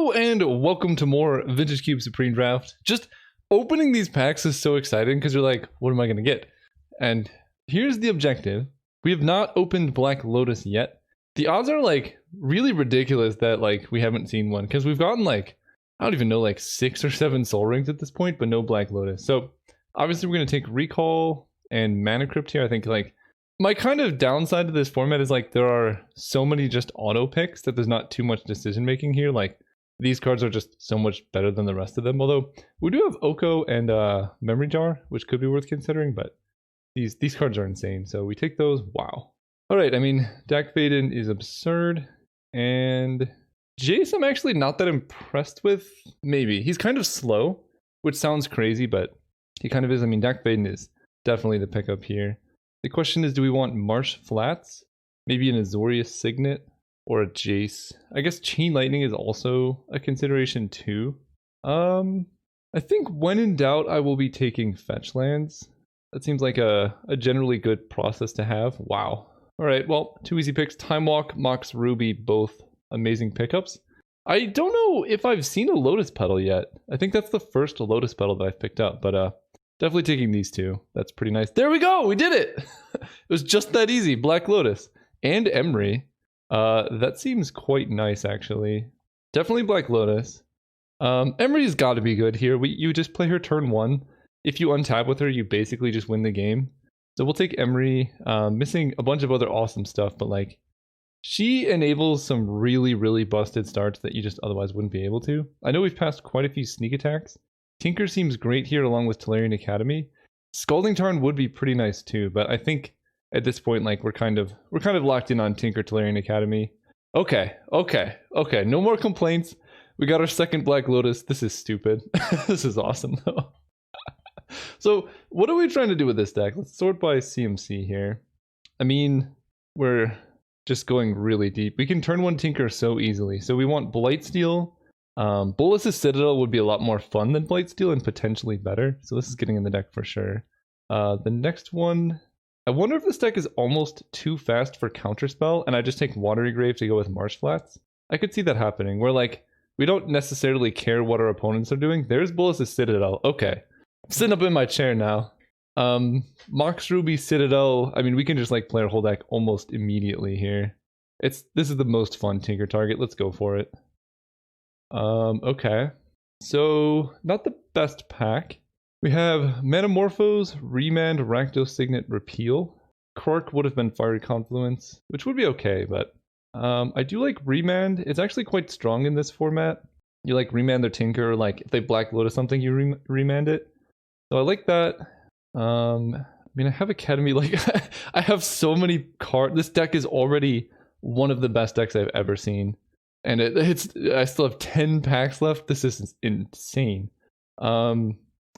Hello and welcome to more Vintage Cube Supreme Draft. Just opening these packs is so exciting because you're like, what am I going to get? And here's the objective. We have not opened Black Lotus yet. The odds are like really ridiculous that like we haven't seen one because we've gotten like, I don't even know, like 6 or 7 Soul Rings at this point, but no Black Lotus. So obviously we're going to take Recall and Mana Crypt here. I think like my kind of downside to this format is like there are so many just auto picks that there's not too much decision making here. Like these cards are just so much better than the rest of them. Although we do have Oko and Memory Jar, which could be worth considering, but these cards are insane. So we take those. Wow. All right. I mean, Dak Faden is absurd, and Jace I'm actually not that impressed with. Maybe he's kind of slow, which sounds crazy, but he kind of is. I mean, Dak Faden is definitely the pickup here. The question is, do we want Marsh Flats, maybe an Azorius Signet, or a Jace? I guess Chain Lightning is also a consideration too. I think when in doubt, I will be taking Fetch Lands. That seems like a generally good process to have. Wow. All right, well, 2 easy picks. Time Walk, Mox Ruby, both amazing pickups. I don't know if I've seen a Lotus Petal yet. I think that's the first Lotus Petal that I've picked up, but definitely taking these two. That's pretty nice. There we go. We did it. It was just that easy. Black Lotus and Emery. That seems quite nice, actually. Definitely Black Lotus. Emery's got to be good here. You just play her turn 1. If you untap with her, you basically just win the game. So we'll take Emery. Missing a bunch of other awesome stuff, but like she enables some really, really busted starts that you just otherwise wouldn't be able to. I know we've passed quite a few sneak attacks. Tinker seems great here along with Tolarian Academy. Scalding Tarn would be pretty nice too, but I think at this point like we're kind of locked in on Tinker, Tolarian Academy. Okay. No more complaints. We got our second Black Lotus. This is stupid. This is awesome though. So what are we trying to do with this deck? Let's sort by CMC here. I mean, we're just going really deep. We can turn 1 Tinker so easily. So we want Blightsteel. Bolas's Citadel would be a lot more fun than Blightsteel and potentially better. So this is getting in the deck for sure. The next one, I wonder if this deck is almost too fast for Counterspell and I just take Watery Grave to go with Marsh Flats. I could see that happening where like we don't necessarily care what our opponents are doing. There's Bolas's Citadel. Okay. I'm sitting up in my chair now. Mox Ruby Citadel. I mean, we can just like play our whole deck almost immediately here. This is the most fun Tinker target. Let's go for it. Okay. So not the best pack. We have Metamorphose, Remand, Rakdos Signet, Repeal. Quark would have been Fiery Confluence, which would be okay, but I do like Remand. It's actually quite strong in this format. You like Remand their Tinker, like if they Black Lotus something, you remand it. So I like that. I mean, I have Academy, like, I have so many cards. This deck is already one of the best decks I've ever seen. And I still have 10 packs left. This is insane.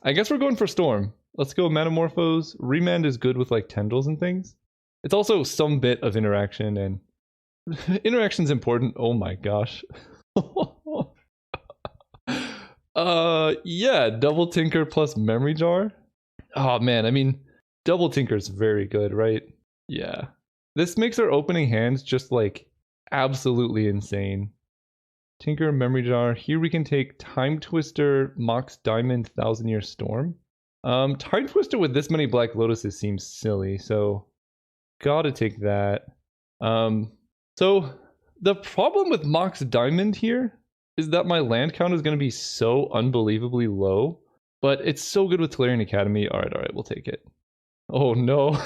I guess we're going for Storm. Let's go Metamorphose. Remand is good with like tendrils and things. It's also some bit of interaction, and interaction's important. Oh my gosh. Yeah, double Tinker plus Memory Jar. Oh man, I mean, double Tinker's very good, right? Yeah. This makes our opening hands just like absolutely insane. Tinker, Memory Jar. Here we can take Time Twister, Mox Diamond, 1000-Year Storm. Time Twister with this many Black Lotuses seems silly, so gotta take that. So the problem with Mox Diamond here is that my land count is going to be so unbelievably low, but it's so good with Tolarian Academy. All right, we'll take it. Oh no.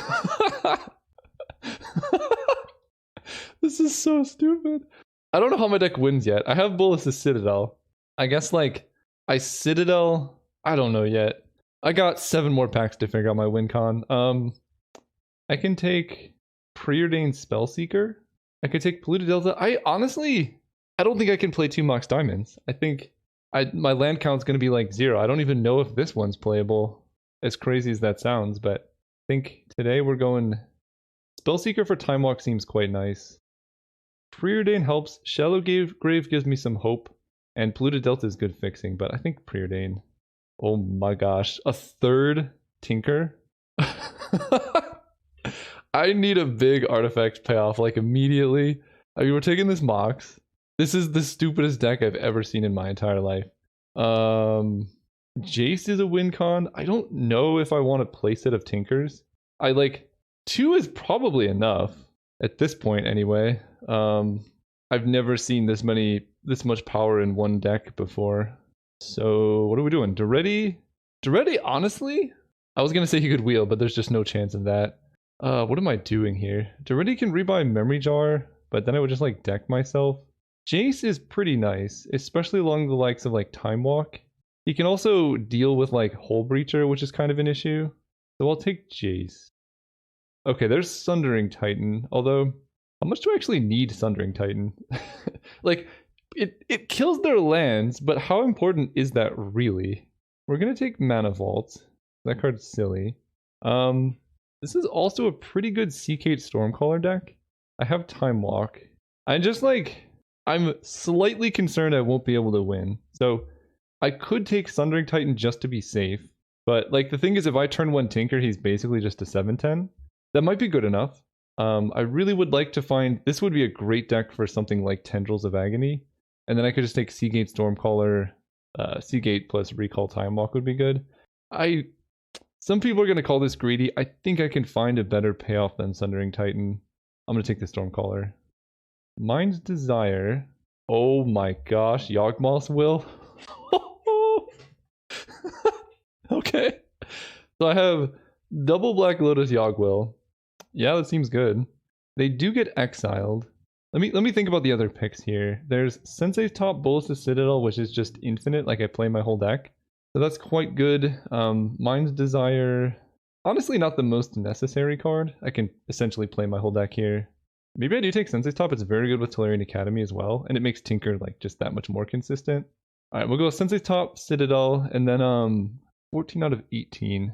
This is so stupid. I don't know how my deck wins yet. I have Bolas's Citadel. I guess like I Citadel, I don't know yet. I got 7 more packs to figure out my win con. I can take Preordained Spellseeker. I could take Polluted Delta. I don't think I can play 2 Mox Diamonds. I think my land count's going to be like 0. I don't even know if this one's playable, as crazy as that sounds, but I think today we're going Spellseeker for Time Walk seems quite nice. Preordain helps. Shallow Grave gives me some hope, and Polluted Delta is good fixing, but I think Preordain. Oh my gosh, a 3rd Tinker? I need a big artifact payoff like immediately. I mean, we're taking this Mox. This is the stupidest deck I've ever seen in my entire life. Jace is a win con. I don't know if I want a playset of Tinkers. I like 2 is probably enough at this point anyway. I've never seen this much power in one deck before. So what are we doing? Duretti, honestly, I was gonna say he could wheel, but there's just no chance of that. What am I doing here? Duretti can rebuy Memory Jar, but then I would just like deck myself. Jace is pretty nice, especially along the likes of like Time Walk. He can also deal with like Hole Breacher, which is kind of an issue. So I'll take Jace. Okay, there's Sundering Titan, although how much do I actually need Sundering Titan? Like, it kills their lands, but how important is that really? We're gonna take Mana Vault. That card's silly. This is also a pretty good Seagate Stormcaller deck. I have Time Walk. I'm slightly concerned I won't be able to win. So I could take Sundering Titan just to be safe. But like the thing is, if I turn 1 Tinker, he's basically just a 7/10. That might be good enough. I really would like to find... This would be a great deck for something like Tendrils of Agony. And then I could just take Seagate Stormcaller. Seagate plus Recall Time Walk would be good. Some people are going to call this greedy. I think I can find a better payoff than Sundering Titan. I'm going to take the Stormcaller. Mind's Desire. Oh my gosh, Yawgmoth's Will. Okay. So I have double Black Lotus Yawgwill. Yeah, that seems good. They do get exiled. Let me think about the other picks here. There's Sensei's Top Bolas' Citadel, which is just infinite, like I play my whole deck. So that's quite good. Mind's Desire. Honestly, not the most necessary card. I can essentially play my whole deck here. Maybe I do take Sensei's Top. It's very good with Tolarian Academy as well, and it makes Tinker like just that much more consistent. All right, we'll go Sensei's Top, Citadel, and then 14 out of 18.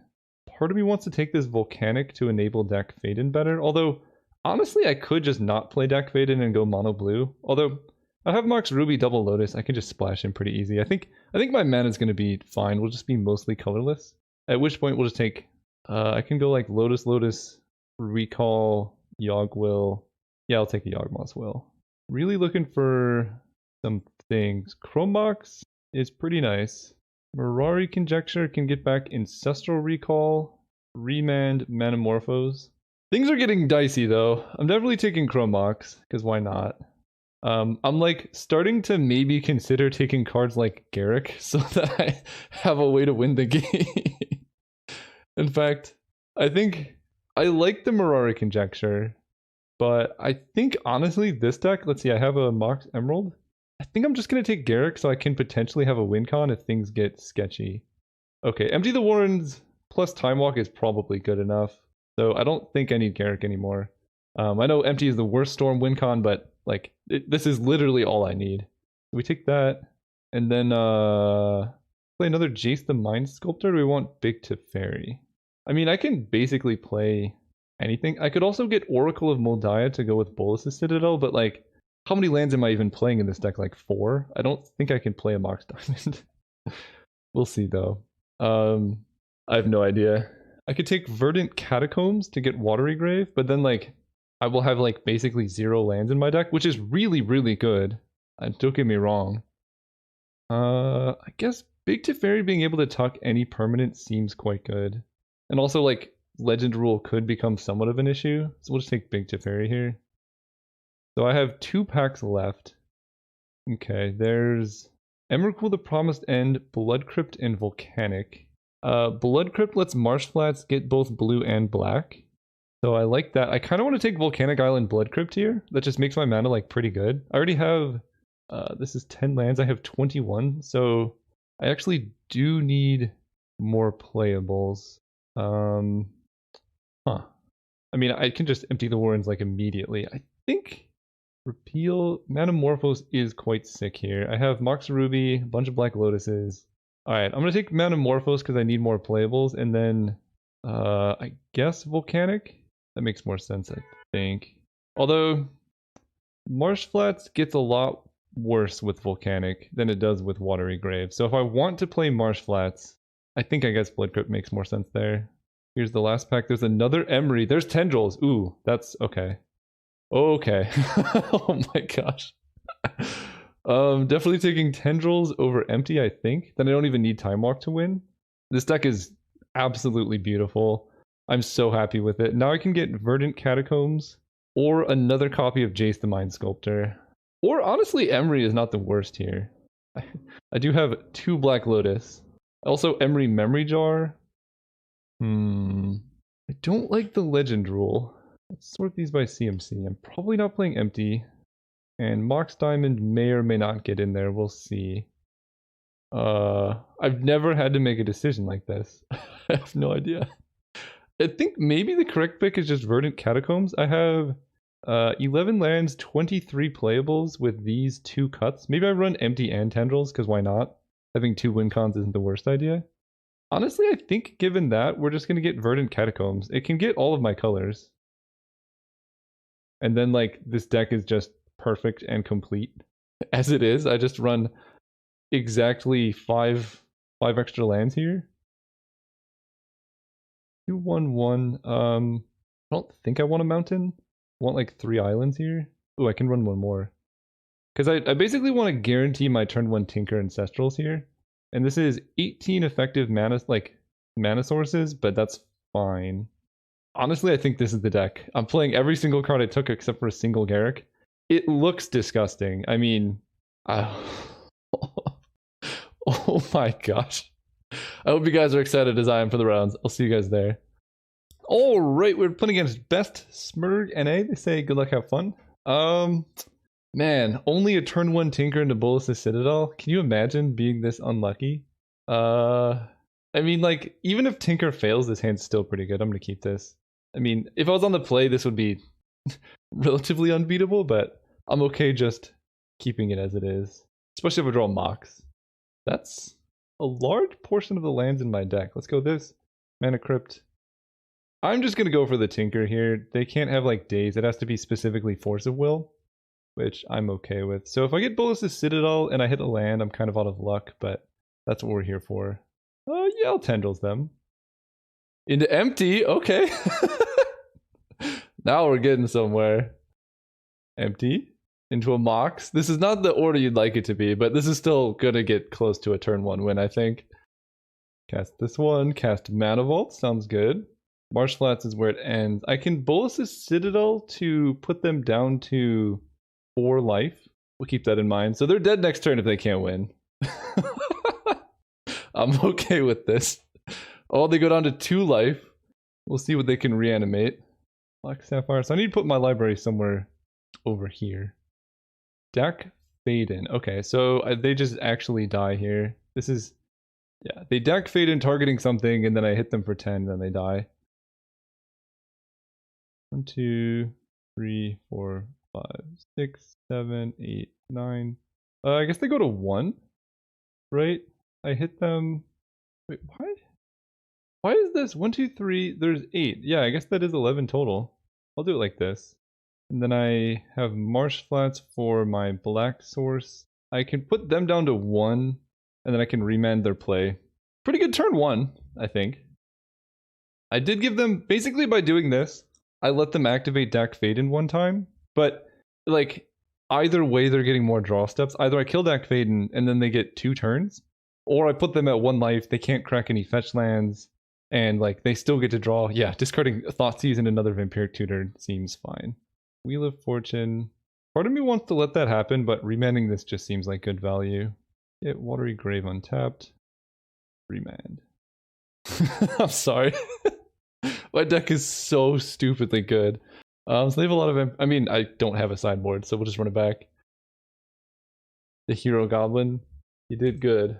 Part of me wants to take this Volcanic to enable deck Faden better, although honestly I could just not play deck Faden and go mono blue. Although I have Mox Ruby double Lotus, I can just splash him pretty easy. I think my mana is going to be fine. We'll just be mostly colorless. At which point we'll just take I can go like Lotus, Recall, Yawgwill. Yeah, I'll take a Yawgmoth's Will. Really looking for some things. Chromox is pretty nice. Mirari Conjecture can get back Ancestral Recall, Remand, Manamorphose. Things are getting dicey though. I'm definitely taking Chromox, because why not? I'm like starting to maybe consider taking cards like Garruk so that I have a way to win the game. In fact, I think I like the Mirari Conjecture. But I think, honestly, this deck... Let's see, I have a Mox Emerald. I think I'm just going to take Garruk so I can potentially have a win con if things get sketchy. Okay, Empty the Warrens plus Time Walk is probably good enough. So I don't think I need Garruk anymore. I know Empty is the worst Storm win con, but like this is literally all I need. So we take that. And then play another Jace the Mind Sculptor, or do we want Big Teferi? I mean, I can basically play... anything. I could also get Oracle of Moldiah to go with Bolas' Citadel, but like, how many lands am I even playing in this deck? Like 4? I don't think I can play a Mox Diamond. We'll see though. I have no idea. I could take Verdant Catacombs to get Watery Grave, but then like, I will have like basically 0 lands in my deck, which is really, really good. Don't get me wrong. I guess Big Teferi being able to tuck any permanent seems quite good. And also like, Legend Rule could become somewhat of an issue, so we'll just take Big Teferi here. So I have 2 packs left. Okay, there's Emrakul the Promised End, Blood Crypt, and Volcanic. Blood Crypt lets Marsh Flats get both blue and black. So I like that. I kind of want to take Volcanic Island Blood Crypt here. That just makes my mana like pretty good. I already have, this is 10 lands, I have 21, so I actually do need more playables. I mean, I can just empty the Warrens like immediately. I think Repeal Manamorphose is quite sick here. I have Mox Ruby, a bunch of Black Lotuses. Alright, I'm gonna take Manamorphose because I need more playables, and then I guess Volcanic? That makes more sense, I think. Although Marsh Flats gets a lot worse with Volcanic than it does with Watery Grave. So if I want to play Marsh Flats, I guess Blood Crypt makes more sense there. Here's the last pack. There's another Emery. There's Tendrils. Ooh, that's okay. Okay. Oh my gosh. Definitely taking Tendrils over Empty, I think. Then I don't even need Time Walk to win. This deck is absolutely beautiful. I'm so happy with it. Now I can get Verdant Catacombs or another copy of Jace the Mind Sculptor. Or honestly, Emery is not the worst here. I do have 2 Black Lotus. Also, Emery Memory Jar. I don't like the Legend rule. Let's sort these by CMC. I'm probably not playing Empty. And Mox Diamond may or may not get in there. We'll see. I've never had to make a decision like this. I have no idea. I think maybe the correct pick is just Verdant Catacombs. I have 11 lands, 23 playables with these 2 cuts. Maybe I run Empty and Tendrils, because why not? Having 2 win cons isn't the worst idea. Honestly, I think given that, we're just going to get Verdant Catacombs. It can get all of my colors. And then, like, this deck is just perfect and complete. As it is, I just run exactly 5 extra lands here. 2/1/1. I don't think I want a mountain. I want like 3 islands here. Ooh, I can run 1 more. Because I basically want to guarantee my turn 1 Tinker Ancestrals here. And this is 18 effective mana sources, but that's fine. Honestly, I think this is the deck. I'm playing every single card I took except for a single Garrick. It looks disgusting. I mean, oh my gosh. I hope you guys are excited as I am for the rounds. I'll see you guys there. All right, we're playing against Best Smurg NA. They say good luck, have fun. Man, only a turn 1 Tinker into Bolas' Citadel. Can you imagine being this unlucky? I mean, like, even if Tinker fails, this hand's still pretty good. I'm gonna keep this. I mean, if I was on the play, this would be relatively unbeatable, but I'm okay just keeping it as it is. Especially if I draw Mox. That's a large portion of the lands in my deck. Let's go this. Mana Crypt. I'm just going to go for the Tinker here. They can't have like days. It has to be specifically Force of Will, which I'm okay with. So if I get Bolas' Citadel and I hit a land, I'm kind of out of luck, but that's what we're here for. Yeah, I'll Tendrils them. Into Empty, okay. Now we're getting somewhere. Empty. Into a Mox. This is not the order you'd like it to be, but this is still gonna get close to a turn 1 win, I think. Cast this one. Cast Mana Vault. Sounds good. Marsh Flats is where it ends. I can Bolas' Citadel to put them down to 4 life. We'll keep that in mind. So they're dead next turn if they can't win. I'm okay with this. Oh, they go down to 2 life. We'll see what they can reanimate. Black Sapphire. So I need to put my library somewhere over here. Deck Faden. Okay, so they just actually die here. This is... yeah, they deck Faden targeting something, and then I hit them for 10, and then they die. 1, 2, 3, 4, 5, 6, 7, 8, 9. I guess they go to 1, right? I hit them... wait, what? Why is this 1, 2, 3? There's 8. Yeah, I guess that is 11 total. I'll do it like this. And then I have Marsh Flats for my black source. I can put them down to 1, and then I can remand their play. Pretty good turn 1, I think. I did give them, basically by doing this, I let them activate Dak Faden 1 time, but like either way they're getting more draw steps. Either I kill Dak Faden and then they get 2 turns, or I put them at 1 life, they can't crack any fetch lands, and like they still get to draw. Yeah, discarding Thoughtseize and another Vampiric Tutor seems fine. Wheel of Fortune. Part of me wants to let that happen, but remanding this just seems like good value. Get Watery Grave untapped. Remand. I'm sorry. My deck is so stupidly good. So they have a lot of... I mean, I don't have a sideboard, so we'll just run it back. The Hero Goblin. You did good.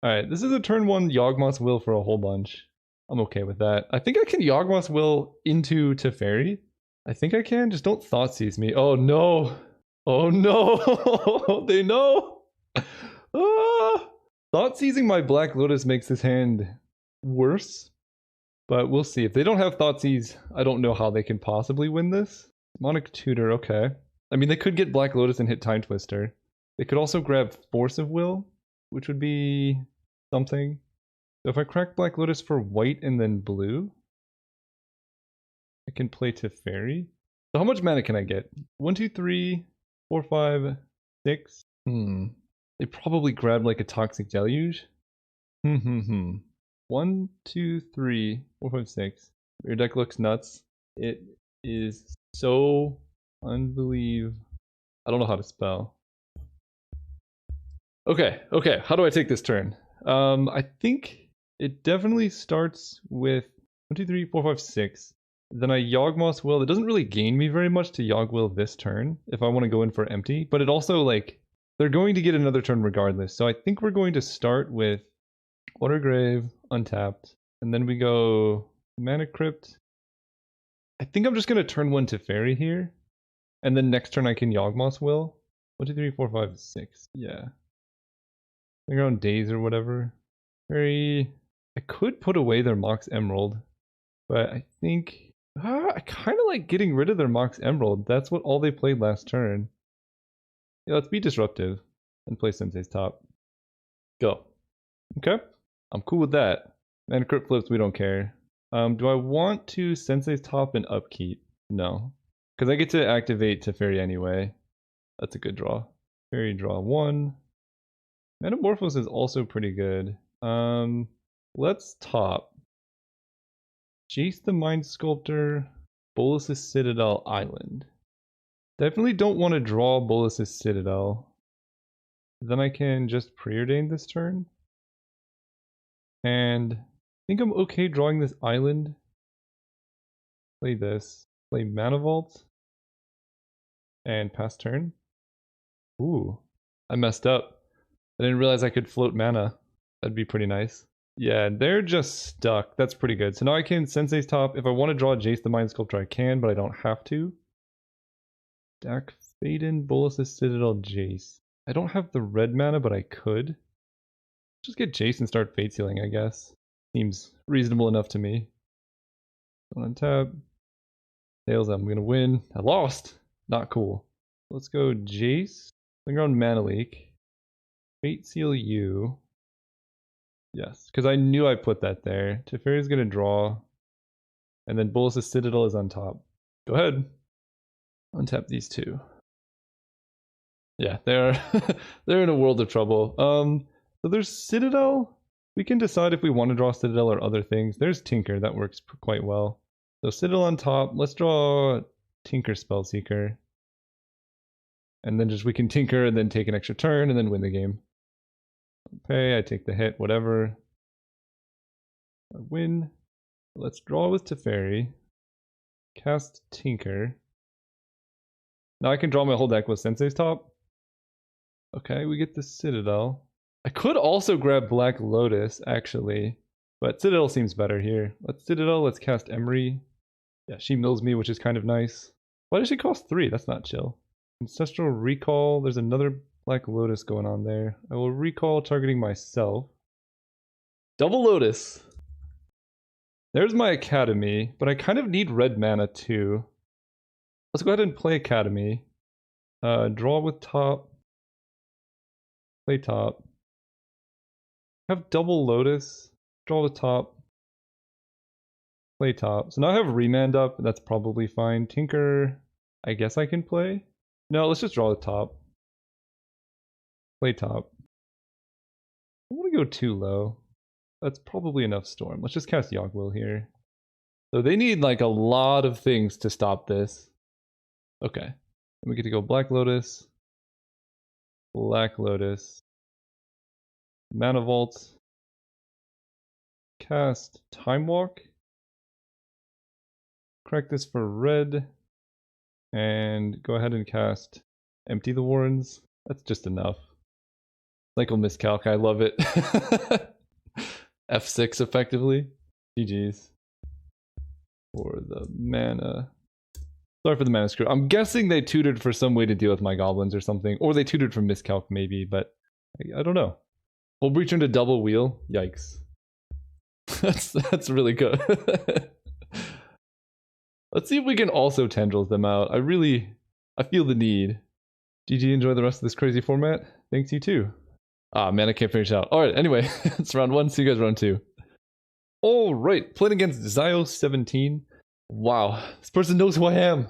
Alright, this is a turn 1 Yawgmoth's Will for a whole bunch. I'm okay with that. I think I can Yawgmoth's Will into Teferi. I think I can. Just don't Thoughtseize me. Oh no. Oh no. They know. Ah. Thoughtseizing my Black Lotus makes this hand worse. But we'll see. If they don't have Thoughtseize, I don't know how they can possibly win this. Demonic Tutor, okay. I mean, they could get Black Lotus and hit Time Twister. They could also grab Force of Will, which would be something. So if I crack Black Lotus for white and then blue, I can play Teferi. So how much mana can I get? 1, 2, 3, 4, 5, 6. They probably grabbed like a toxic deluge. 1, 2, 3, 4, 5, 6. Your deck looks nuts. It is so unbelievable. I don't know how to spell. Okay, how do I take this turn? I think it definitely starts with 1, 2, 3, 4, 5, 6. Then I Yawgmoth's Will. It doesn't really gain me very much to Yawg Will this turn if I want to go in for empty, but it also, like, they're going to get another turn regardless. So I think we're going to start with Watergrave, untapped, and then we go Mana Crypt. I think I'm just going to turn one to Fairy here, and then next turn I can Yawgmoth's Will. 1, 2, 3, 4, 5, 6. Yeah. They're on Days or whatever. Fairy. I could put away their Mox Emerald, but I think I kind of like getting rid of their Mox Emerald. That's what all they played last turn. Yeah, let's be disruptive and play Sensei's top. Go. Okay, I'm cool with that. And crypt flips, we don't care. Do I want to Sensei's top and upkeep? No, because I get to activate Teferi anyway. That's a good draw. Fairy draw 1. Metamorphose is also pretty good. Let's top. Jace the Mind Sculptor, Bolas's Citadel Island. Definitely don't want to draw Bolas's Citadel. Then I can just preordain this turn. And I think I'm okay drawing this island. Play this. Play Mana Vault. And pass turn. Ooh, I messed up. I didn't realize I could float mana. That'd be pretty nice. Yeah, they're just stuck. That's pretty good. So now I can Sensei's top. If I want to draw Jace the Mind Sculptor, I can, but I don't have to. Dak Faden, Bolas's Citadel, Jace. I don't have the red mana, but I could. Just get Jace and start Fate Sealing, I guess. Seems reasonable enough to me. Don't untap. Tails, I'm gonna win. I lost! Not cool. Let's go Jace. Finger on Mana Leak. Fate Seal you. Yes, because I knew I put that there. Teferi's gonna draw. And then Bolas's Citadel is on top. Go ahead. Untap these two. Yeah, they're in a world of trouble. So there's Citadel. We can decide if we want to draw Citadel or other things. There's Tinker, that works quite well. So Citadel on top. Let's draw Tinker Spellseeker. And then just we can Tinker and then take an extra turn and then win the game. Okay, I take the hit, whatever. I win. Let's draw with Teferi. Cast Tinker. Now I can draw my whole deck with Sensei's top. Okay, we get the Citadel. I could also grab Black Lotus, actually. But Citadel seems better here. Let's Citadel, let's cast Emery. Yeah, she mills me, which is kind of nice. Why does she cost 3? That's not chill. Ancestral Recall. There's another Black Lotus going on there. I will recall targeting myself. Double Lotus. There's my Academy, but I kind of need red mana too. Let's go ahead and play Academy. Draw with top. Play top. Have double Lotus. Draw with top. Play top. So now I have Remand up. That's probably fine. Tinker, I guess I can play. No, let's just draw the top. Play top. I don't want to go too low. That's probably enough Storm. Let's just cast Yawg Will here. So they need like a lot of things to stop this. Okay. We get to go Black Lotus. Black Lotus. Mana Vault. Cast Time Walk. Correct this for red. And go ahead and cast Empty the Warrens. That's just enough. Cycle Miscalc, I love it. F6 effectively. GG's. For the mana. Sorry for the mana screw. I'm guessing they tutored for some way to deal with my goblins or something. Or they tutored for Miscalc maybe, but I don't know. Full Breach into double wheel? Yikes. That's really good. Let's see if we can also Tendrils them out. I feel the need. GG, enjoy the rest of this crazy format. Thanks, you too. Ah, man, I can't finish out. Alright, anyway, it's round 1. See you guys round 2. Alright, playing against Zio17. Wow, this person knows who I am.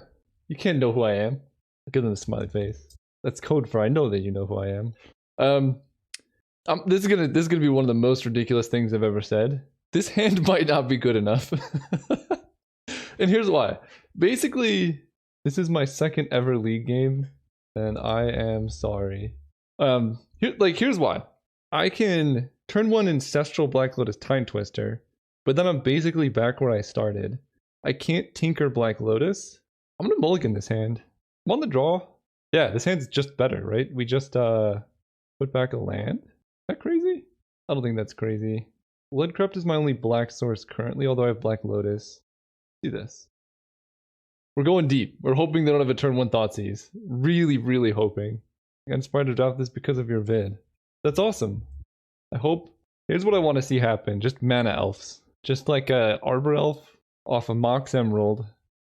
You can't know who I am. Look at them, smiley face. That's code for I know that you know who I am. This is gonna be one of the most ridiculous things I've ever said. This hand might not be good enough. And here's why. Basically, this is my second ever league game, and I am sorry. Here's why. I can turn one Ancestral Black Lotus Time Twister, but then I'm basically back where I started. I can't Tinker Black Lotus. I'm gonna mulligan this hand. I'm on the draw. Yeah, this hand's just better, right? We just put back a land. Is that crazy? I don't think that's crazy. Bloodcraft is my only black source currently, although I have Black Lotus. Do this. We're going deep. We're hoping they don't have a turn 1 Thoughtseize. Really, really hoping. I got inspired to draft this because of your vid. That's awesome. I hope. Here's what I want to see happen. Just mana elves. Just like a Arbor Elf off a Mox Emerald.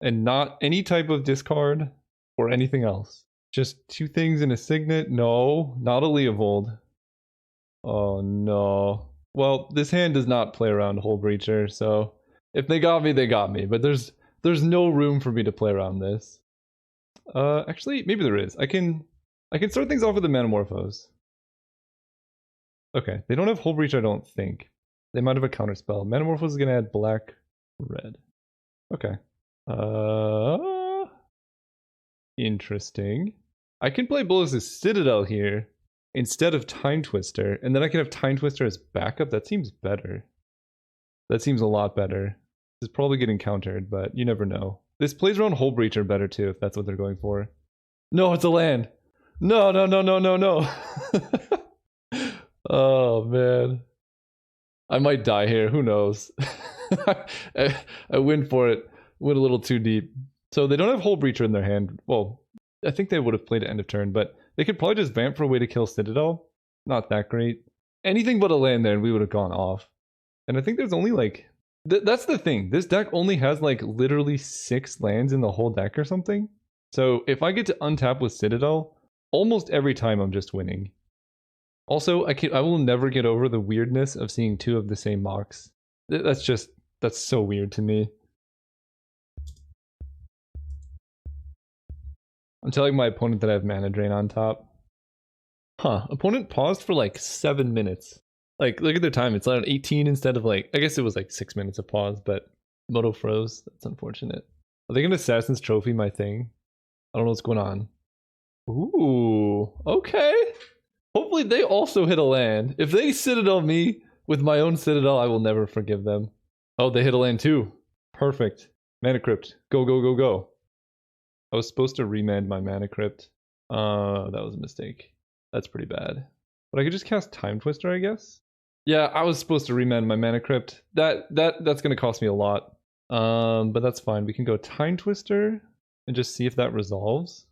And not any type of discard or anything else. Just 2 things in a Signet. No, not a Leovold. Oh no. Well, this hand does not play around Hole Breacher, so if they got me, they got me. But there's no room for me to play around this. Actually, maybe there is. I can start things off with the Metamorphose. Okay, they don't have Hole Breach, I don't think. They might have a counterspell. Metamorphose is gonna add black, red. Okay. Interesting. I can play Bolas' Citadel here instead of Time Twister, and then I can have Time Twister as backup. That seems better. That seems a lot better. This is probably getting countered, but you never know. This plays around Hole Breacher better too, if that's what they're going for. No, it's a land. No, no, no, no, no, no. Oh, man. I might die here. Who knows? I went for it. Went a little too deep. So they don't have Hole Breacher in their hand. Well, I think they would have played it end of turn, but they could probably just vamp for a way to kill Citadel. Not that great. Anything but a land there and we would have gone off. And I think there's only like... that's the thing. This deck only has like literally 6 lands in the whole deck or something. So if I get to untap with Citadel, almost every time I'm just winning. Also, I will never get over the weirdness of seeing 2 of the same Mox. That's so weird to me. I'm telling my opponent that I have Mana Drain on top. Huh, opponent paused for like 7 minutes. Like, look at their time, it's on 18 instead of like, I guess it was like 6 minutes of pause, but Moto froze, that's unfortunate. Are they gonna Assassin's Trophy my thing? I don't know what's going on. Ooh, okay. Hopefully they also hit a land. If they Citadel me with my own Citadel, I will never forgive them. Oh, they hit a land too. Perfect. Mana Crypt. Go, go, go, go. I was supposed to remand my Mana Crypt. That was a mistake. That's pretty bad. But I could just cast Time Twister, I guess? Yeah, I was supposed to remand my Mana Crypt. That's gonna cost me a lot. But that's fine. We can go Time Twister and just see if that resolves.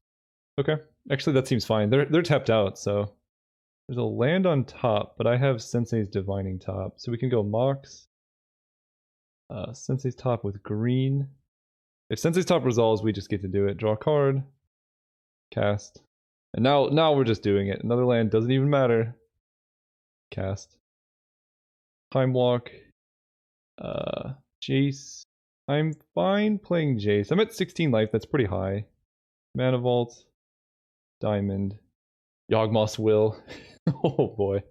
Okay. Actually, that seems fine. They're tapped out, so... There's a land on top, but I have Sensei's Divining top. So we can go Mox. Sensei's top with green. If Sensei's top resolves, we just get to do it. Draw a card. Cast. And now we're just doing it. Another land doesn't even matter. Cast. Time Walk. Jace. I'm fine playing Jace. I'm at 16 life, that's pretty high. Mana Vault. Diamond. Yawgmoth's Will. Oh boy.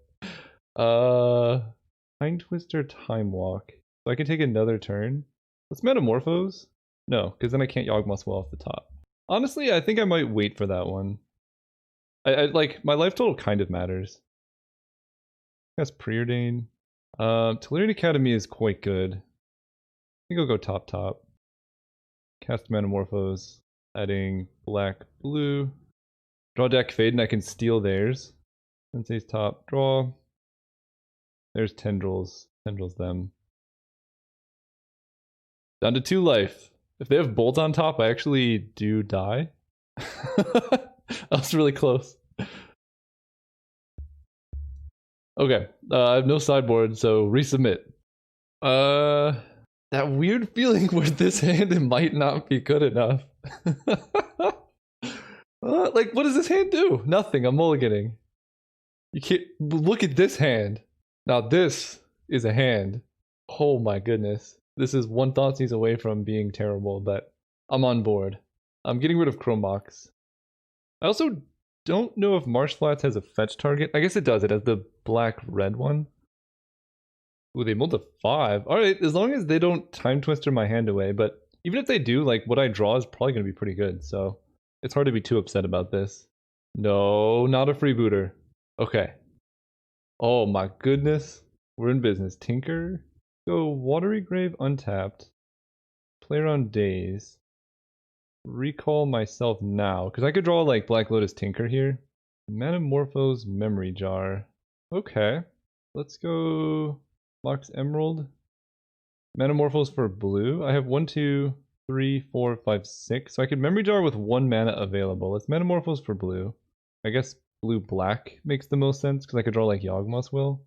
Time Twister, Time Walk. So I can take another turn. Let's Metamorphose. No, because then I can't Yawgmoth's Will off the top. Honestly, I think I might wait for that one. I like, my life total kind of matters. That's Preordain. Tellurian Academy is quite good. I think I'll go top. Cast Metamorphose. Adding black, blue. Draw deck Fade and I can steal theirs. Sensei's top, draw. There's Tendrils. Tendrils them. Down to 2 life. If they have Bolt on top, I actually do die. That was really close. Okay, I have no sideboard, so resubmit. That weird feeling where this hand it might not be good enough. Like, what does this hand do? Nothing. I'm mulliganing. You can't look at this hand. Now this is a hand. Oh my goodness. This is 1 Thoughtseize away from being terrible, but I'm on board. I'm getting rid of Chromox. I also don't know if Marsh Flats has a fetch target. I guess it does. It has the black-red one. Ooh, they mulled a 5. Alright, as long as they don't Time Twister my hand away, but even if they do, like, what I draw is probably going to be pretty good, so it's hard to be too upset about this. No, not a freebooter. Okay. Oh my goodness. We're in business. Tinker. Go Watery Grave untapped. Play around Daze. Recall myself now, because I could draw, like, Black Lotus Tinker here. Metamorphose Memory Jar. Okay. Let's go Mox Emerald. Metamorphose for blue. I have 1, 2, 3, 4, 5, 6. So I could Memory Jar with 1 mana available. Let's Metamorphose for blue. I guess blue-black makes the most sense, because I could draw like Yawgmoth's Will.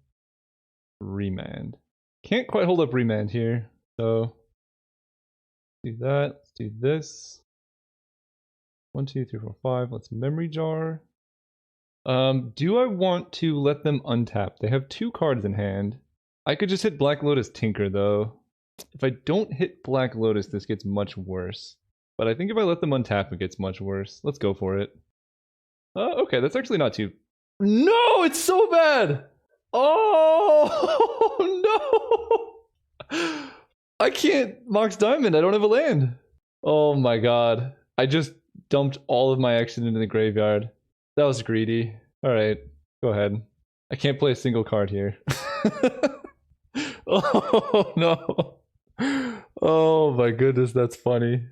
Remand. Can't quite hold up Remand here, so do that. Let's do this. 1, 2, 3, 4, 5. Let's Memory Jar. Do I want to let them untap? They have 2 cards in hand. I could just hit Black Lotus Tinker, though. If I don't hit Black Lotus, this gets much worse. But I think if I let them untap, it gets much worse. Let's go for it. Okay, that's actually not too... No, it's so bad! Oh, no! I can't Mox Diamond, I don't have a land. Oh my god. I just dumped all of my action into the graveyard. That was greedy. Alright, go ahead. I can't play a single card here. Oh no. Oh my goodness, that's funny.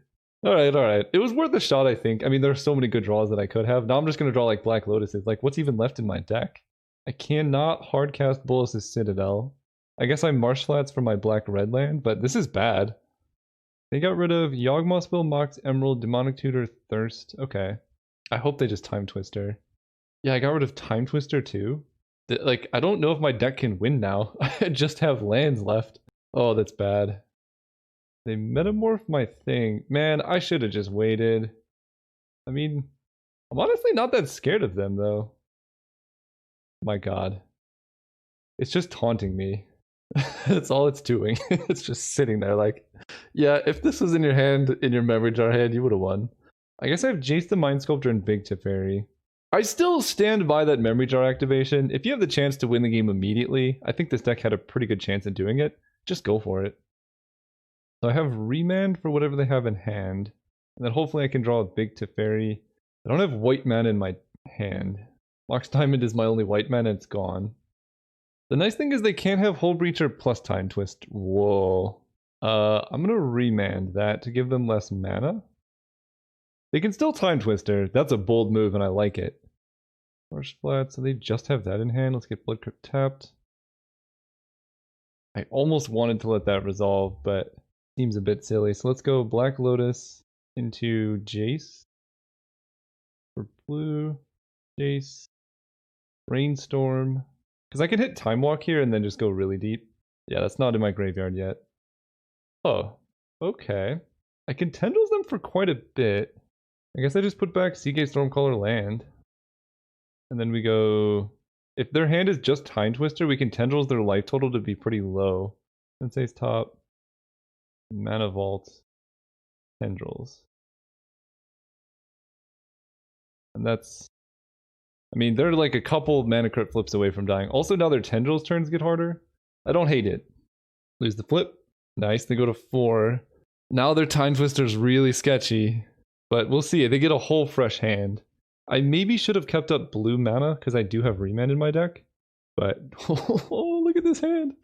Alright. It was worth a shot, I think. I mean, there are so many good draws that I could have. Now I'm just gonna draw like Black Lotuses. Like, what's even left in my deck? I cannot hardcast Bolas's Citadel. I guess I Marsh Flats for my black-red land, but this is bad. They got rid of Yawgmoth's Will, Mox Emerald, Demonic Tutor, Thirst. Okay. I hope they just Time Twister. Yeah, I got rid of Time Twister too. Like, I don't know if my deck can win now. I just have lands left. Oh, that's bad. They metamorph my thing. Man, I should have just waited. I mean, I'm honestly not that scared of them, though. My god. It's just taunting me. That's all it's doing. It's just sitting there like, yeah, if this was in your hand, in your Memory Jar hand, you would have won. I guess I have Jace the Mind Sculptor and Big Teferi. I still stand by that Memory Jar activation. If you have the chance to win the game immediately, I think this deck had a pretty good chance of doing it. Just go for it. So I have Remand for whatever they have in hand. And then hopefully I can draw a Big Teferi. I don't have white mana in my hand. Mox Diamond is my only white mana and it's gone. The nice thing is they can't have Hull Breacher plus Time Twist. Whoa. I'm gonna Remand that to give them less mana. They can still Time Twister. That's a bold move and I like it. Marsh Flat, so they just have that in hand. Let's get Blood Crypt tapped. I almost wanted to let that resolve, but seems a bit silly. So let's go Black Lotus into Jace. For blue, Jace, Brainstorm. Because I can hit Time Walk here and then just go really deep. Yeah, that's not in my graveyard yet. Oh, okay. I can Tendrils them for quite a bit. I guess I just put back Seagate Stormcaller land. And then we go... If their hand is just Time Twister, we can Tendrils their life total to be pretty low. Sensei's top. Mana Vault. Tendrils. And that's... I mean, they're like a couple mana crypt flips away from dying. Also, now their Tendrils turns get harder. I don't hate it. Lose the flip. Nice, they go to 4. Now their Time Twister's really sketchy. But we'll see. They get a whole fresh hand. I maybe should have kept up blue mana, because I do have Remand in my deck. But, oh, look at this hand.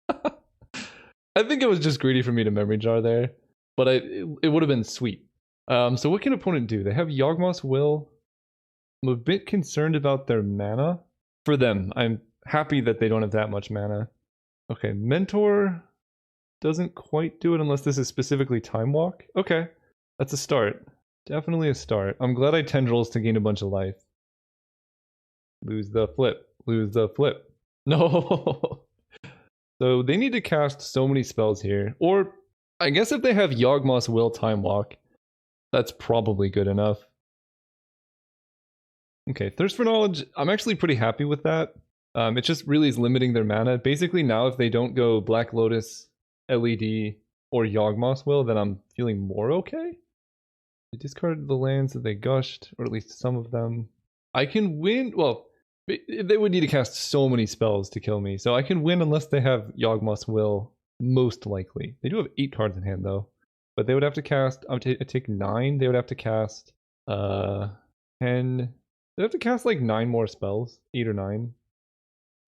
I think it was just greedy for me to Memory Jar there. But it would have been sweet. So what can opponent do? They have Yawgmoth's Will. I'm a bit concerned about their mana. For them, I'm happy that they don't have that much mana. Okay, Mentor doesn't quite do it unless this is specifically Time Walk. Okay, that's a start. Definitely a start. I'm glad I Tendrils to gain a bunch of life. Lose the flip. Lose the flip. No! So they need to cast so many spells here. Or, I guess if they have Yawgmoth's Will Time Walk, that's probably good enough. Okay, Thirst for Knowledge, I'm actually pretty happy with that. It just really is limiting their mana. Basically now if they don't go Black Lotus, LED, or Yawgmoth's Will, then I'm feeling more okay. They discarded the lands that they gushed, or at least some of them. I can win. Well, they would need to cast so many spells to kill me. So I can win unless they have Yawgmoth's Will, most likely. They do have 8 cards in hand, though. But they would have to cast... I take 9. They would have to cast 10... They'd have to cast like 9 more spells. 8 or 9.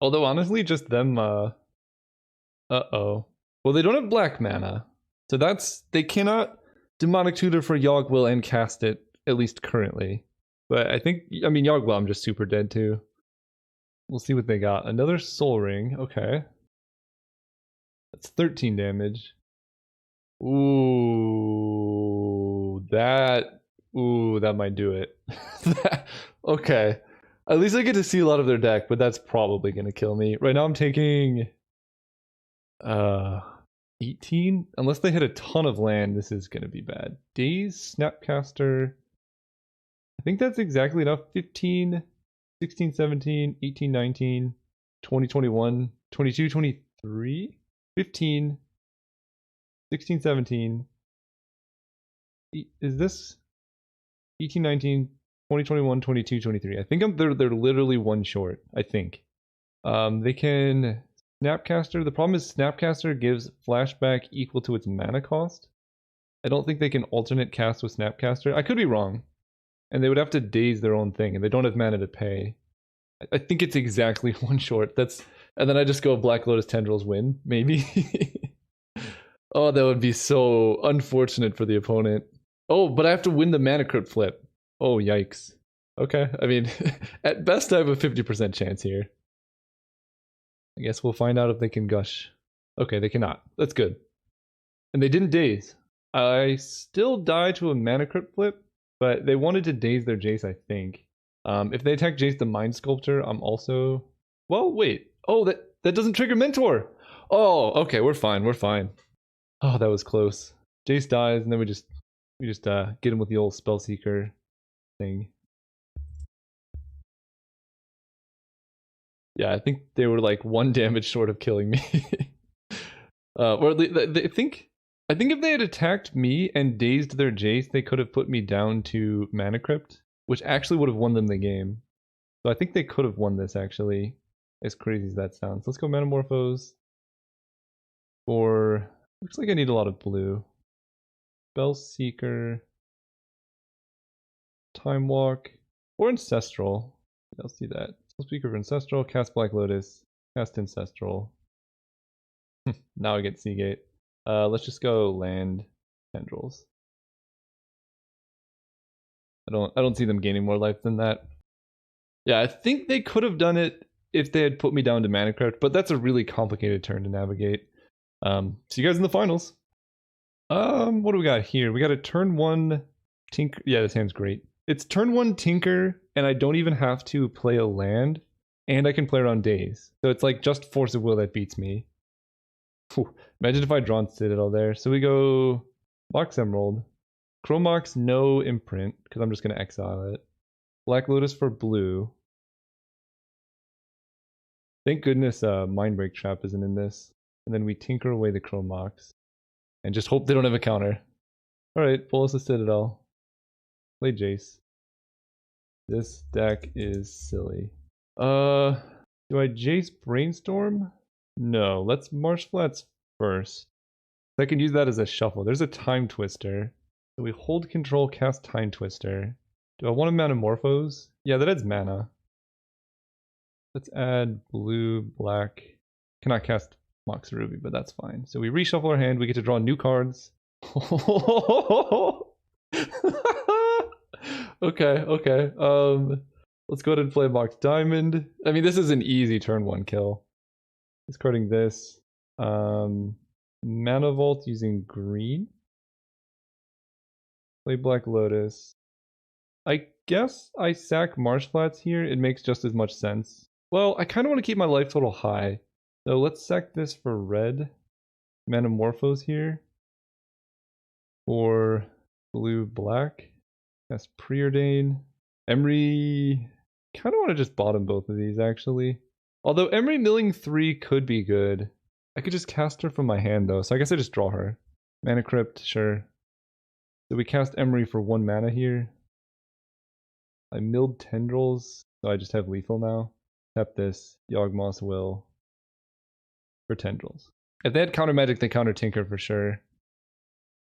Although, honestly, just them... Uh-oh. Well, they don't have black mana. So that's... They cannot Demonic Tutor for Yawg Will and cast it, at least currently. But I think... I mean, Yawg Will, I'm just super dead, too. We'll see what they got. Another Soul Ring. Okay. That's 13 damage. Ooh, that might do it. Okay. At least I get to see a lot of their deck, but that's probably gonna kill me. Right now I'm taking 18? Unless they hit a ton of land, this is gonna be bad. Daze, Snapcaster. I think that's exactly enough. 15, 16, 17, 18, 19, 20, 21, 22, 23, 15, 16, 17. Is this 18, 19, 20, 21, 22, 23? I think they're literally one short, I think. They can Snapcaster. The problem is Snapcaster gives flashback equal to its mana cost. I don't think they can alternate cast with Snapcaster. I could be wrong. And they would have to daze their own thing, and they don't have mana to pay. I think it's exactly one short. And then I just go Black Lotus Tendrils win, maybe. Oh, that would be so unfortunate for the opponent. Oh, but I have to win the Mana Crypt flip. Oh, yikes. Okay, I mean, at best I have a 50% chance here. I guess we'll find out if they can gush. Okay, they cannot. That's good. And they didn't daze. I still die to a Mana Crypt flip, but they wanted to daze their Jace, I think. If they attack Jace the Mind Sculptor, I'm also... Well, wait. Oh, that doesn't trigger Mentor! Oh, okay, we're fine, we're fine. Oh, that was close. Jace dies, and then we just get him with the old Spellseeker thing. Yeah, I think they were like 1 damage short of killing me. Or at least, I think if they had attacked me and dazed their Jace, they could have put me down to Mana Crypt, which actually would have won them the game. So I think they could have won this, actually. As crazy as that sounds. Let's go Metamorphose. Or... Looks like I need a lot of blue. Spellseeker. Time Walk. Or Ancestral. I'll see that. Spellseeker for Ancestral. Cast Black Lotus. Cast Ancestral. Now I get Seagate. Let's just go land Tendrils. I don't see them gaining more life than that. Yeah, I think they could have done it if they had put me down to Mana Crypt, but that's a really complicated turn to navigate. See you guys in the finals. What do we got here? We got a turn 1 Tinker. Yeah, this hand's great. It's turn 1 Tinker, and I don't even have to play a land, and I can play around Daze. So it's like just Force of Will that beats me. Whew. Imagine if I drawn Citadel there. So we go Box Emerald. Chromox, no imprint, because I'm just going to exile it. Black Lotus for blue. Thank goodness Mindbreak Trap isn't in this. And then we tinker away the Chromox. And just hope they don't have a counter. Alright, pull us a Citadel. Play Jace. This deck is silly. Do I Jace Brainstorm? No, let's Marsh Flats first. I can use that as a shuffle. There's a Time Twister. So we hold control, cast Time Twister. Do I want to Metamorphose? Yeah, that adds mana. Let's add blue, black. Cannot cast Mox Ruby, but that's fine. So we reshuffle our hand, we get to draw new cards. Okay. Let's go ahead and play Mox Diamond. I mean, this is an easy turn 1 kill. Discarding this. Mana Vault using green. Play Black Lotus. I guess I sack Marsh Flats here. It makes just as much sense. Well, I kind of want to keep my life total high. So let's sack this for red. Metamorphose here. For blue, black. That's Preordain. Emery... kind of want to just bottom both of these, actually. Although Emery milling 3 could be good. I could just cast her from my hand, though, so I guess I just draw her. Mana Crypt, sure. So we cast Emery for 1 mana here. I milled Tendrils, so I just have lethal now. Tap this, Yawgmoth's Will for Tendrils. If they had counter magic, they counter Tinker for sure.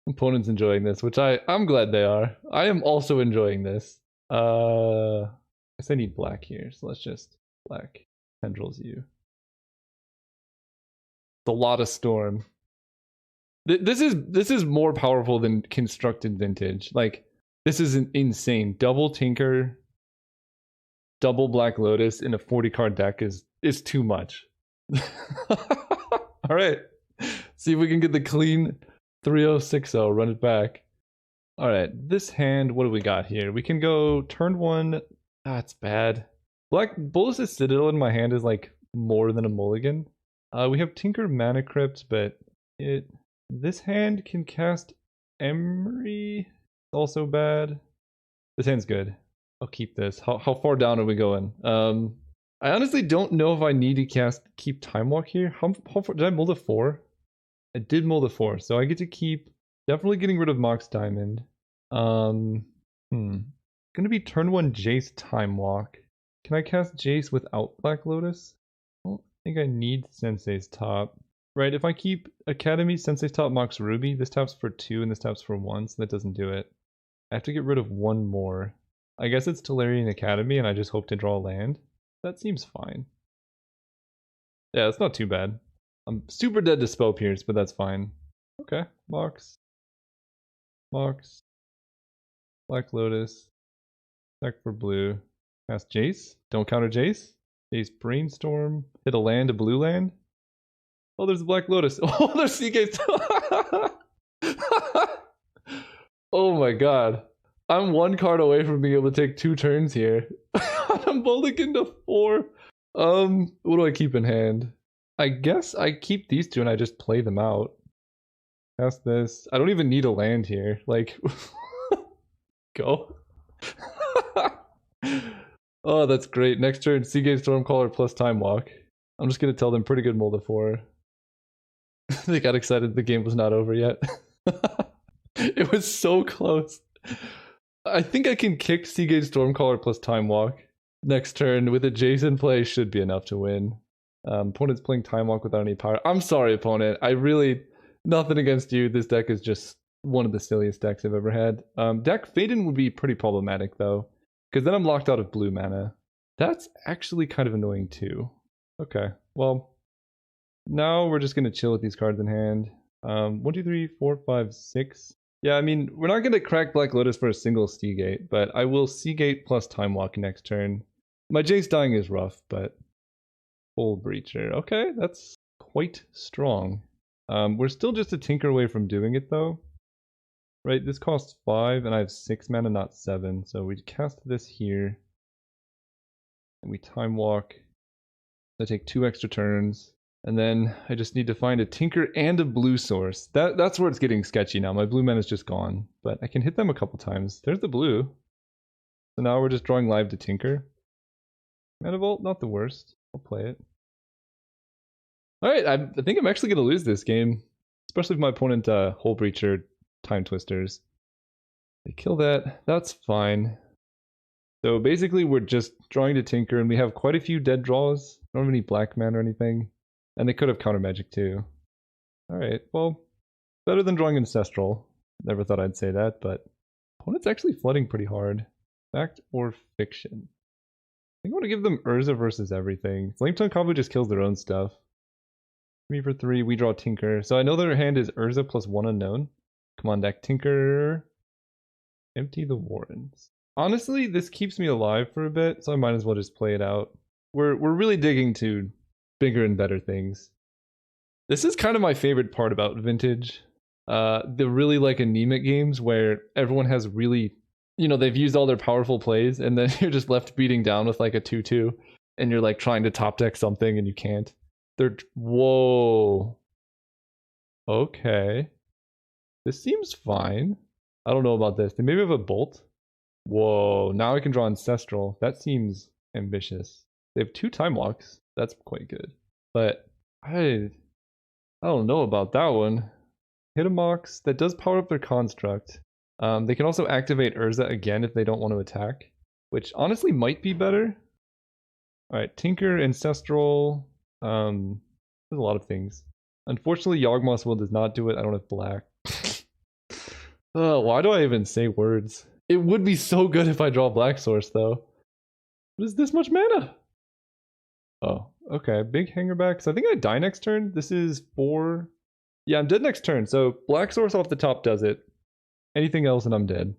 Opponent's enjoying this, which I'm glad they are. I am also enjoying this. I guess I need black here, so let's just black Tendrils you. It's a lot of Storm. This is more powerful than Constructed Vintage. Like, this is insane. Double Tinker, double Black Lotus in a 40 card deck is too much. All right, see if we can get the clean 3-0-6-0. Run it back. All right, this hand. What do we got here? We can go turn one. That's bad. Black Bolas' Citadel in my hand is like more than a mulligan. We have Tinker Mana Crypt, but this hand can cast Emery. Also bad. This hand's good. I'll keep this. How far down are we going? I honestly don't know if I need to keep Time Walk here. How far did I mold a 4? I did mold a 4, so I get to keep. Definitely getting rid of Mox Diamond. Gonna be turn 1 Jace Time Walk. Can I cast Jace without Black Lotus? I don't think I need Sensei's Top. Right, if I keep Academy, Sensei's Top, Mox Ruby, this taps for 2 and this taps for 1, so that doesn't do it. I have to get rid of one more. I guess it's Tolarian Academy and I just hope to draw land. That seems fine. Yeah, it's not too bad. I'm super dead to Spell Pierce, but that's fine. Okay, Mox. Mox. Black Lotus. Deck for blue. Cast Jace. Don't counter Jace. Jace Brainstorm. Hit a land, a blue land. Oh, there's a Black Lotus. Oh, there's Seagates. Oh my god. I'm 1 card away from being able to take 2 turns here. I'm mulligan to 4. What do I keep in hand? I guess I keep these 2 and I just play them out. Cast this. I don't even need a land here. Like, go. Oh, that's great. Next turn, Seagate Stormcaller plus Time Walk. I'm just gonna tell them pretty good mold of 4. They got excited the game was not over yet. It was so close. I think I can kick Seagate Stormcaller plus Time Walk. Next turn with a Jason play should be enough to win. Opponent's playing Time Walk without any power. I'm sorry, opponent. I really, nothing against you. This deck is just one of the silliest decks I've ever had. Deck Faden would be pretty problematic though, because then I'm locked out of blue mana. That's actually kind of annoying too. Okay, well, now we're just gonna chill with these cards in hand. 1, 2, 3, 4, 5, 6. Yeah, I mean, we're not gonna crack Black Lotus for a single Seagate, but I will Seagate plus Time Walk next turn. My Jace dying is rough, but full Breacher. Okay, that's quite strong. We're still just a tinker away from doing it though. Right, this costs 5 and I have 6 mana, not 7. So we cast this here. And we Time Walk. I take 2 extra turns. And then I just need to find a tinker and a blue source. That's where it's getting sketchy now. My blue mana is just gone. But I can hit them a couple times. There's the blue. So now we're just drawing live to tinker. Mana Vault, not the worst. I'll play it. Alright, I think I'm actually going to lose this game. Especially if my opponent Hole Breacher Time Twisters. They kill that. That's fine. So basically we're just drawing to tinker and we have quite a few dead draws. I don't have any black mana or anything. And they could have counter magic too. Alright, well, better than drawing Ancestral. Never thought I'd say that, but opponent's actually flooding pretty hard. Fact or fiction? I think I want to give them Urza versus everything. Flametongue Combo just kills their own stuff. 3 for 3, we draw Tinker. So I know their hand is Urza plus 1 unknown. Come on, deck Tinker. Empty the Warrens. Honestly, this keeps me alive for a bit, so I might as well just play it out. We're really digging to bigger and better things. This is kind of my favorite part about Vintage. The really like anemic games where everyone has really, you know, they've used all their powerful plays and then you're just left beating down with like a 2-2 and you're like trying to top deck something and you can't. Whoa. Okay. This seems fine. I don't know about this. They maybe have a bolt. Whoa, now I can draw Ancestral. That seems ambitious. They have 2 Time Walks. That's quite good. But I don't know about that one. Hit a Mox. That does power up their construct. They can also activate Urza again if they don't want to attack. which honestly might be better. Alright, Tinker, Ancestral, there's a lot of things. Unfortunately, Yawgmoth's Will does not do it. I don't have black. Why do I even say words? It would be so good if I draw Black Source, though. What is this much mana? Oh, okay. Big hangerback. So I think I die next turn. This is 4. Yeah, I'm dead next turn. So Black Source off the top does it. Anything else and I'm dead.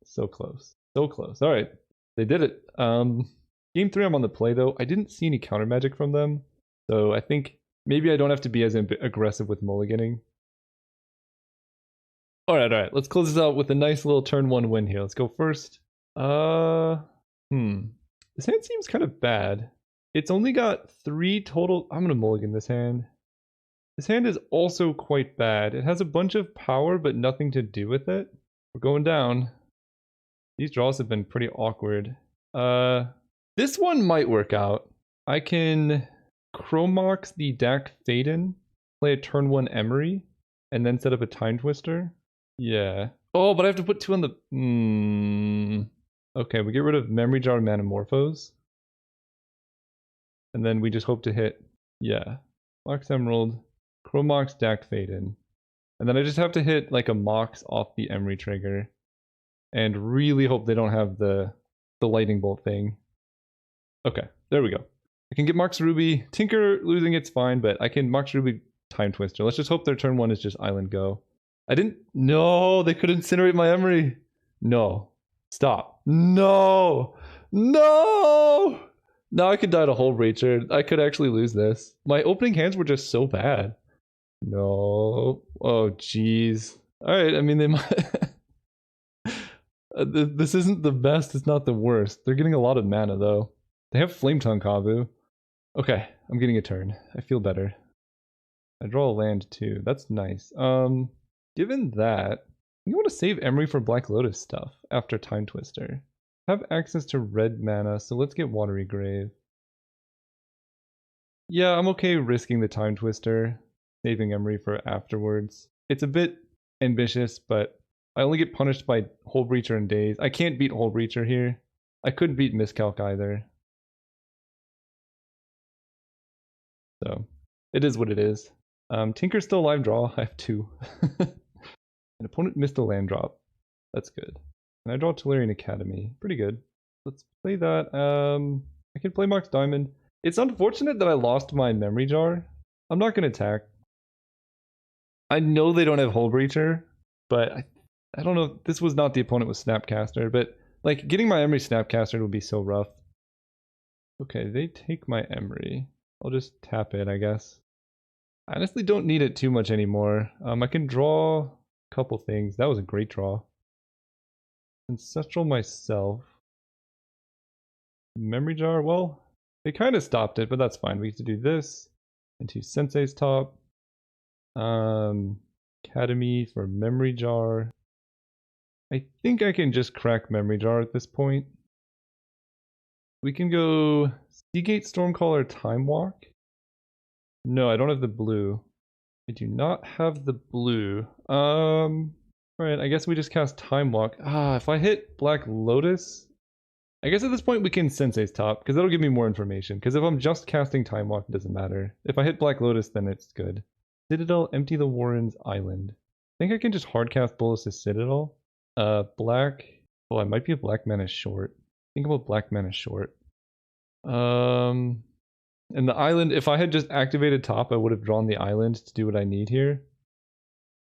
So close. So close. All right. They did it. Game 3 I'm on the play, though. I didn't see any counter magic from them. So I think maybe I don't have to be as aggressive with mulliganing. All right. Let's close this out with a nice little turn 1 win here. Let's go first. This hand seems kind of bad. It's only got 3 total. I'm gonna mulligan this hand. This hand is also quite bad. It has a bunch of power, but nothing to do with it. We're going down. These draws have been pretty awkward. This one might work out. I can Chromox the Dak Faden, play a turn 1 Emery, and then set up a Time Twister. Yeah. Oh, but I have to put 2 on the... Okay, we get rid of Memory Jar and Manamorphose. And then we just hope to hit... Yeah. Mox Emerald, Chromox Dak Faden. And then I just have to hit like a Mox off the Emery trigger. And really hope they don't have the lightning bolt thing. Okay, there we go. I can get Mox Ruby. Tinker losing it's fine, but I can Mox Ruby Time Twister. Let's just hope their turn 1 is just Island Go. I didn't... No, they could incinerate my Emery. No. Stop. No! No! Now I could die to Hull Breacher. I could actually lose this. My opening hands were just so bad. No. Oh, jeez. Alright, I mean, they might... This isn't the best, it's not the worst. They're getting a lot of mana, though. They have Flame Tongue Kavu. Okay, I'm getting a turn. I feel better. I draw a land, too. That's nice. Given that, you want to save Emery for Black Lotus stuff after Time Twister. Have access to red mana, so let's get Watery Grave. Yeah, I'm okay risking the Time Twister, saving Emery for afterwards. It's a bit ambitious, but I only get punished by Hull Breacher and Daze. I can't beat Hull Breacher here. I couldn't beat Miscalc either. So, it is what it is. Tinker's still alive draw. I have 2. An opponent missed a land drop. That's good. And I draw Tolarian Academy. Pretty good. Let's play that. I can play Mox Diamond. It's unfortunate that I lost my Memory Jar. I'm not going to attack. I know they don't have Hull Breacher, but I don't know. This was not the opponent with Snapcaster, but like getting my Emery Snapcaster would be so rough. Okay, they take my Emery. I'll just tap it, I guess. I honestly don't need it too much anymore. I can draw a couple things. That was a great draw. Ancestral myself. Memory Jar, well, they kind of stopped it, but that's fine. We get to do this into Sensei's top. Academy for Memory Jar. I think I can just crack Memory Jar at this point. We can go Seagate Stormcaller Time Walk. No, I don't have the blue. I do not have the blue. Alright, I guess we just cast Time Walk. If I hit Black Lotus, I guess at this point we can Sensei's top, because that'll give me more information. Because if I'm just casting Time Walk, it doesn't matter. If I hit Black Lotus, then it's good. Citadel, empty the Warren's Island. I think I can just hardcast Bolas's Citadel. Black... Oh, I might be a black mana short. Think about black mana short. And the island, if I had just activated top, I would have drawn the island to do what I need here.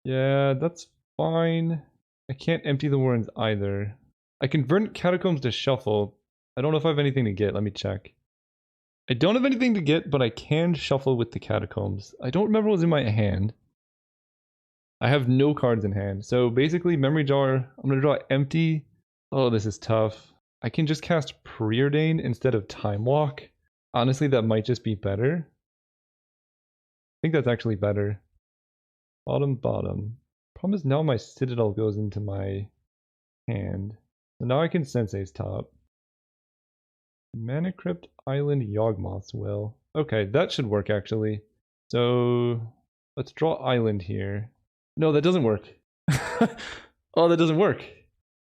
Yeah, that's fine. I can't empty the Warrens either. I convert Catacombs to shuffle. I don't know if I have anything to get. Let me check. I don't have anything to get, but I can shuffle with the Catacombs. I don't remember what was in my hand. I have no cards in hand. So basically, Memory Jar, I'm going to draw empty. Oh, this is tough. I can just cast Preordain instead of Time Walk. Honestly, that might just be better. I think that's actually better. Bottom. Problem is now my Citadel goes into my hand. So now I can Sensei's top. Mana Crypt Island Yawgmoth's Will. Okay, that should work actually. So let's draw Island here. No, that doesn't work. Oh, that doesn't work.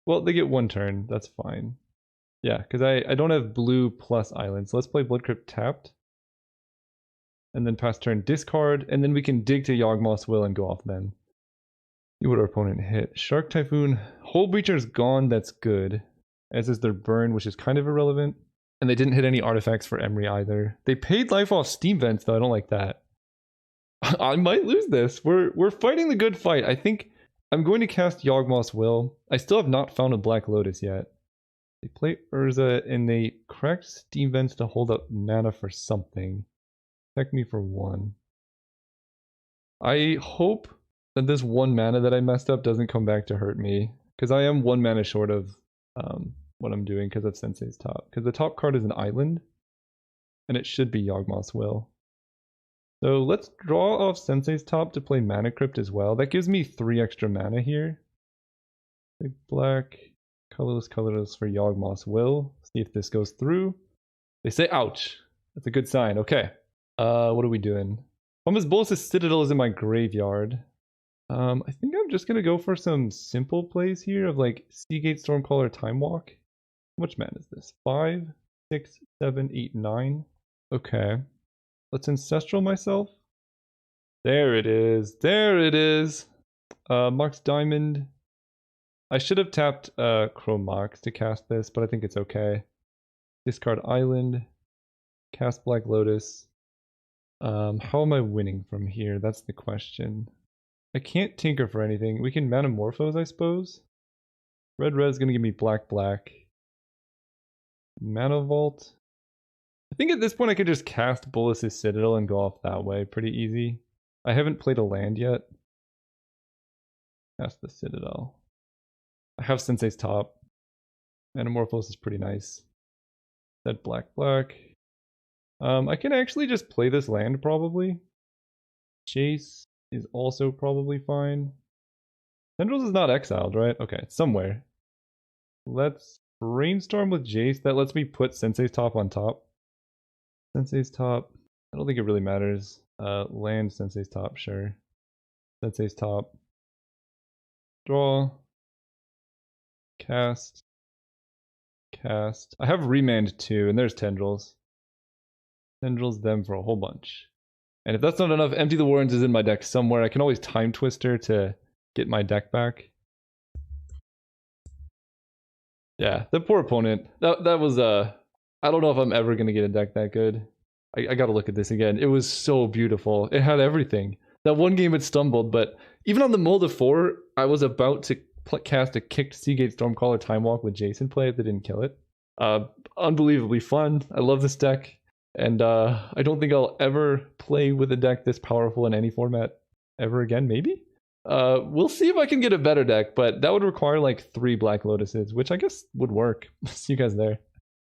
Well, they get one turn. That's fine. Yeah, because I don't have blue plus island. So let's play Blood Crypt tapped. And then pass turn discard. And then we can dig to Yawgmoth's Will and go off then. See what our opponent hit. Shark Typhoon. Hull Breacher's gone. That's good. As is their burn, which is kind of irrelevant. And they didn't hit any artifacts for Emery either. They paid life off Steam Vents, though. I don't like that. I might lose this. We're fighting the good fight. I think I'm going to cast Yawgmoth's Will. I still have not found a Black Lotus yet. They play Urza and they cracked Steam Vents to hold up mana for something. Protect me for 1. I hope that this 1 mana that I messed up doesn't come back to hurt me. Because I am 1 mana short of what I'm doing because of Sensei's Top. Because the top card is an island. And it should be Yawgmoth's Will. So let's draw off Sensei's Top to play Mana Crypt as well. That gives me 3 extra mana here. Big black, colorless for Yawgmoth's Will. See if this goes through. They say ouch. That's a good sign. Okay. What are we doing? Pumice Bolas' Citadel is in my graveyard. I think I'm just gonna go for some simple plays here of like Seagate, Stormcaller, Time Walk. How much mana is this? 5, 6, 7, 8, 9. Okay. Let's Ancestral myself. There it is. There it is. Mox Diamond. I should have tapped Chrome Mox to cast this, but I think it's okay. Discard Island. Cast Black Lotus. How am I winning from here? That's the question. I can't tinker for anything. We can Manamorphose, I suppose. Red is going to give me black. Mana Vault. I think at this point I could just cast Bolas' Citadel and go off that way. Pretty easy. I haven't played a land yet. Cast the Citadel. I have Sensei's Top. Manamorphose is pretty nice. That black. I can actually just play this land probably. Chase is also probably fine. Tendrils is not exiled, right? Okay, it's somewhere. Let's brainstorm with Jace. That lets me put Sensei's Top on top. Sensei's Top. I don't think it really matters. Land Sensei's Top, sure. Sensei's Top. Draw. Cast. I have Remand too, and there's Tendrils. Tendrils them for a whole bunch. And if that's not enough, Empty the Warrens is in my deck somewhere. I can always Time Twister to get my deck back. Yeah, the poor opponent. That was I don't know if I'm ever gonna get a deck that good. I gotta look at this again. It was so beautiful. It had everything. That one game it stumbled, but even on the Mold of 4, I was about to cast a kicked Seagate Stormcaller Time Walk with Jason play if they didn't kill it. Unbelievably fun. I love this deck. And I don't think I'll ever play with a deck this powerful in any format ever again, maybe? We'll see if I can get a better deck, but that would require like 3 Black Lotuses, which I guess would work. See you guys there.